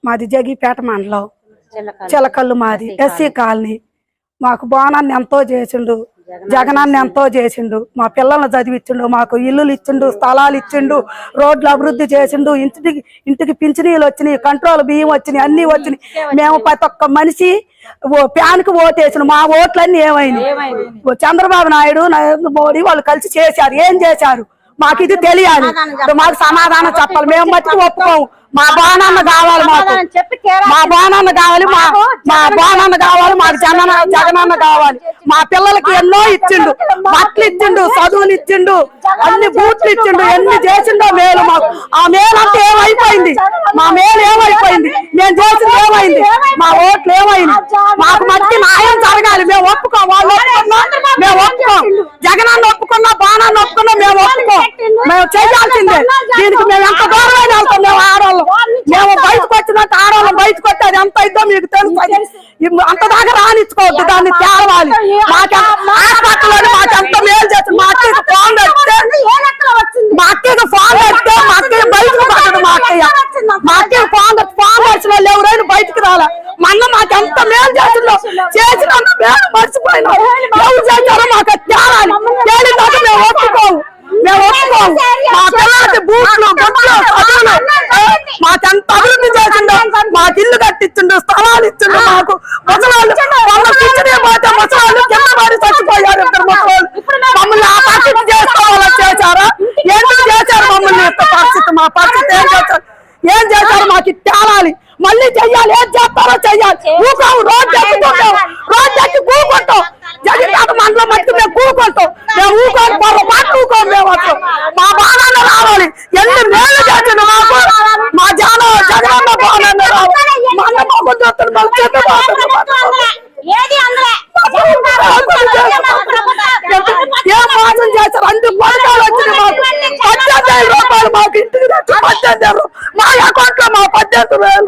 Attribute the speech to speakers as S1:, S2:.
S1: మాది జగిపేట మండలం చిలకల్లు మాది ఎస్సీ కాలనీ. మాకు బోనాన్ని ఎంతో చేసిండు, జగనాన్ని ఎంతో చేసిండు, మా పిల్లల్ని చదివించిండు, మాకు ఇల్లులు ఇచ్చిండు, స్థలాలు ఇచ్చిండు, రోడ్లు అభివృద్ధి చేసిండు, ఇంటికి పింఛనీలు వచ్చినాయి, కంట్రోల్ బియ్యం వచ్చినాయి, అన్ని వచ్చినాయి. మేము ప్రతి ఒక్క మనిషి ప్యాన్కి ఓటేసిన మా ఓట్లన్నీ ఏమైనాయి? చంద్రబాబు నాయుడు, నరేంద్ర మోడీ వాళ్ళు కలిసి చేశారు. ఏం చేశారు మాకు ఇది తెలియాలి, మాకు సమాధానం చెప్పాలి. మేము మట్టుకు ఒప్పుకోము. మా బాణాన్న కావాలి, మాకు మా బాణాన్న కావాలి, మా బాణాన్న కావాలి, మాకు జగనన్న కావాలి. మా పిల్లలకి ఎన్నో ఇచ్చిండు, బట్టలు ఇచ్చిండు, చదువులు ఇచ్చిండు, అన్ని బూట్లు ఇచ్చిండు, ఎన్ని చేసిండో మేలు. మాకు ఆ మేలు అంటే ఏమైపోయింది? మా మేలు ఏమైపోయింది? మేము చేసింది ఏమైంది? మా ఓట్లు ఏమైంది? మాకు మట్టి న్యాయం జరగాలి. మేము ఒప్పుకోం, వాళ్ళు ఒప్పుకున్నా మేము ఒప్పుకోం. జగనన్న ఒప్పుకున్నా, బాణాన్ని ఒప్పుకున్నా మేము ఒప్పుకోం. మేము చేయాల్సిందే. దీనికి మేము ఎంత దూరమైన వెళ్తాం. మేము ఆడవాళ్ళం, మేము బయటకు వచ్చినట్టు ఆడవాళ్ళం బయటకు వస్తే అది ఎంత ఇద్దో మీకు తెలుస్తుంది. అంత దాకా రానిచ్చుకోవద్దు, దాన్ని తేవాలి. హాస్పిటల్ మాకెంత మేలు చేస్తుంది. మా అక్కకి ఫోన్ పెడితే మా అక్కకి ఫోన్ పెడితే మా అక్కకి బయటకు పడదు. మా అక్కకి ఫోన్ వచ్చిన వాళ్ళు ఎవరైనా బయటకు రాలే. మొన్న మాకెంత మేలు చేస్తుందో, చేసినంత మేలు మర్చిపోయినా. ఎవరు చేశారో మాకు తేవాలి. తేలిదాకా మేము ఒప్పుకోము, మేము ఒప్పుకోము. మా పిల్లలకి బూట్లు, గుడ్లు, చదువులు మాకెంత అభివృద్ధి చేసిండో, మాకు ఇల్లు కట్టించిండు, స్థలాలు ఇచ్చిండు. మాకు ముసలాళ్ళు వాళ్ళ కిచెనే పోతే ముసలాళ్ళు కింద పడి చచ్చిపోయారు. ఇద్దరు ముసలాళ్ళు మమ్మల్ని ఆ పరిస్థితి చేసుకోవాలని చేశారా? ఎందుకు చేశారు మమ్మల్ని ఇంత పరిస్థితి? మా పరిస్థితి ఏం చేశారు? మాకు తేలాలి, మళ్ళీ చెయ్యాలి. ఏం చేస్తారో చెయ్యాలి. ఊకాము, రోడ్డు ఎక్కుకుంటాం, రోడ్డు ఎక్కి కూకుంటాం. జగిపేట మండలం మట్టి మేము కూకుంటాం. మేము ఊకోని పొరపాటు ఊకోం. మేము అసలు మా బాణాన్ని రావాలి. ఎన్ని మేలు చేసిండు మాకు. మా జగనన్న బాణాన్ని రావాలి. మా అన్న మొగ్గు చూస్తుంది, మాకు చెట్టు ఏం మోసం చేశారు? అన్ని పథకాలు వచ్చినాయి మాకు. 18,000 రూపాయలు మాకు ఇంటికి తెచ్చి 18,000 మా అకౌంట్ లో మా 18,000